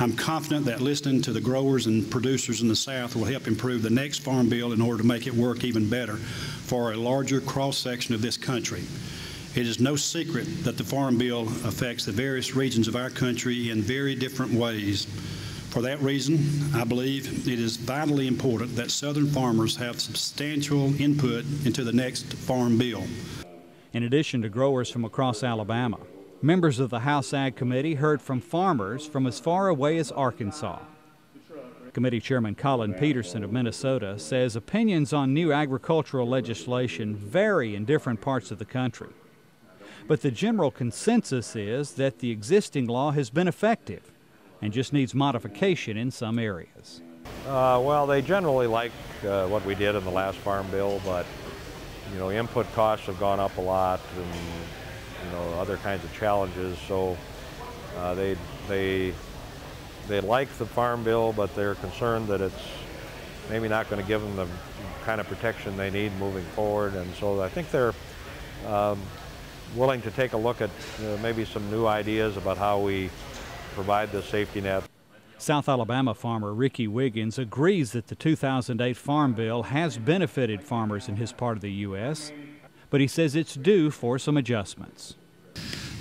I'm confident that listening to the growers and producers in the South will help improve the next farm bill in order to make it work even better for a larger cross-section of this country. It is no secret that the farm bill affects the various regions of our country in very different ways. For that reason, I believe it is vitally important that Southern farmers have substantial input into the next farm bill. In addition to growers from across Alabama, members of the House Ag Committee heard from farmers from as far away as Arkansas. Committee Chairman Collin Peterson of Minnesota says opinions on new agricultural legislation vary in different parts of the country. But the general consensus is that the existing law has been effective and just needs modification in some areas. Well, they generally like what we did in the last farm bill, but input costs have gone up a lot, and other kinds of challenges. So they like the farm bill, but they're concerned that it's maybe not going to give them the kind of protection they need moving forward. And so I think they're willing to take a look at maybe some new ideas about how we provide the safety net. South Alabama farmer Ricky Wiggins agrees that the 2008 Farm Bill has benefited farmers in his part of the U.S., but he says it's due for some adjustments.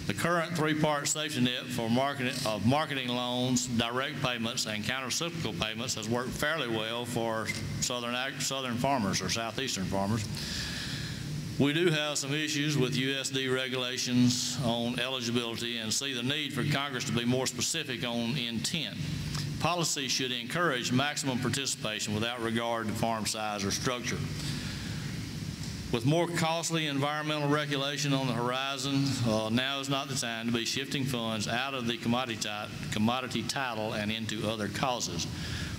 The current three-part safety net for marketing loans, direct payments, and countercyclical payments has worked fairly well for southern farmers or southeastern farmers. We do have some issues with USD regulations on eligibility and see the need for Congress to be more specific on intent. Policy should encourage maximum participation without regard to farm size or structure. With more costly environmental regulation on the horizon, now is not the time to be shifting funds out of the commodity title and into other causes.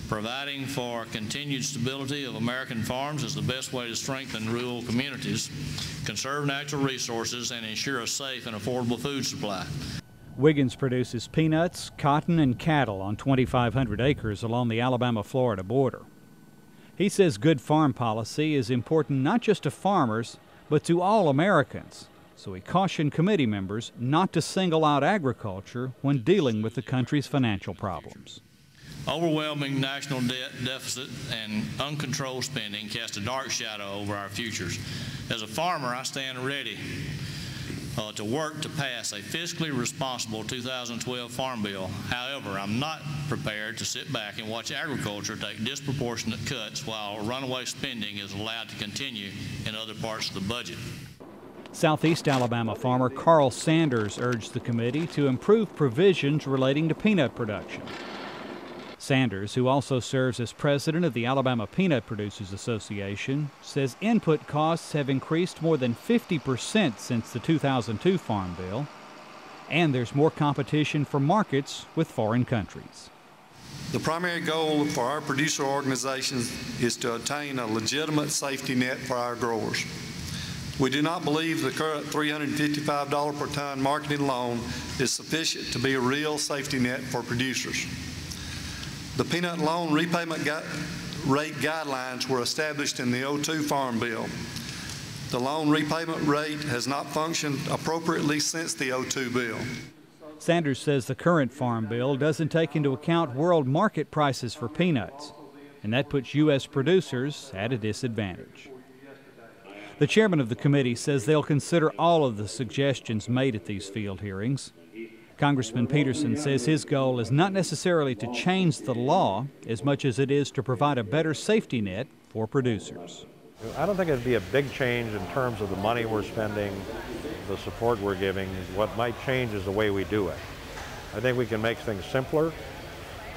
Providing for continued stability of American farms is the best way to strengthen rural communities, conserve natural resources, and ensure a safe and affordable food supply. Wiggins produces peanuts, cotton, and cattle on 2,500 acres along the Alabama-Florida border. He says good farm policy is important not just to farmers, but to all Americans. So he cautioned committee members not to single out agriculture when dealing with the country's financial problems. Overwhelming national debt deficit and uncontrolled spending cast a dark shadow over our futures. As a farmer, I stand ready to work to pass a fiscally responsible 2012 Farm Bill. However, I'm not prepared to sit back and watch agriculture take disproportionate cuts while runaway spending is allowed to continue in other parts of the budget. Southeast Alabama farmer Carl Sanders urged the committee to improve provisions relating to peanut production. Sanders, who also serves as president of the Alabama Peanut Producers Association, says input costs have increased more than 50% since the 2002 Farm Bill, and there's more competition for markets with foreign countries. The primary goal for our producer organizations is to obtain a legitimate safety net for our growers. We do not believe the current $355 per ton marketing loan is sufficient to be a real safety net for producers. The peanut loan repayment rate guidelines were established in the 2002 Farm Bill. The loan repayment rate has not functioned appropriately since the 2002 bill. Sanders says the current Farm Bill doesn't take into account world market prices for peanuts, and that puts U.S. producers at a disadvantage. The chairman of the committee says they'll consider all of the suggestions made at these field hearings. Congressman Peterson says his goal is not necessarily to change the law as much as it is to provide a better safety net for producers. I don't think it'd be a big change in terms of the money we're spending, the support we're giving. What might change is the way we do it. I think we can make things simpler.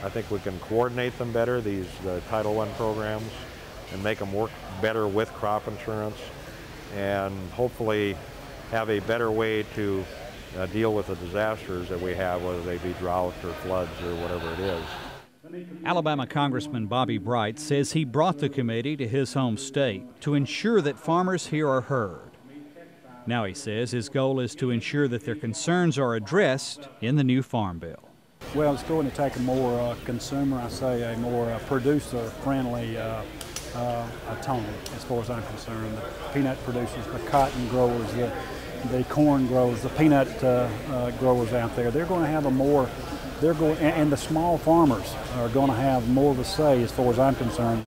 I think we can coordinate them better, the Title I programs, and make them work better with crop insurance, and hopefully have a better way to deal with the disasters that we have, whether they be drought or floods or whatever it is. Alabama Congressman Bobby Bright says he brought the committee to his home state to ensure that farmers here are heard. Now he says his goal is to ensure that their concerns are addressed in the new Farm Bill. Well, it's going to take a more a more producer-friendly tone as far as I'm concerned. The peanut producers, the cotton growers, the corn growers, the peanut growers out there, they're going to have a more they're going, and the small farmers are going to have more of a say as far as I'm concerned.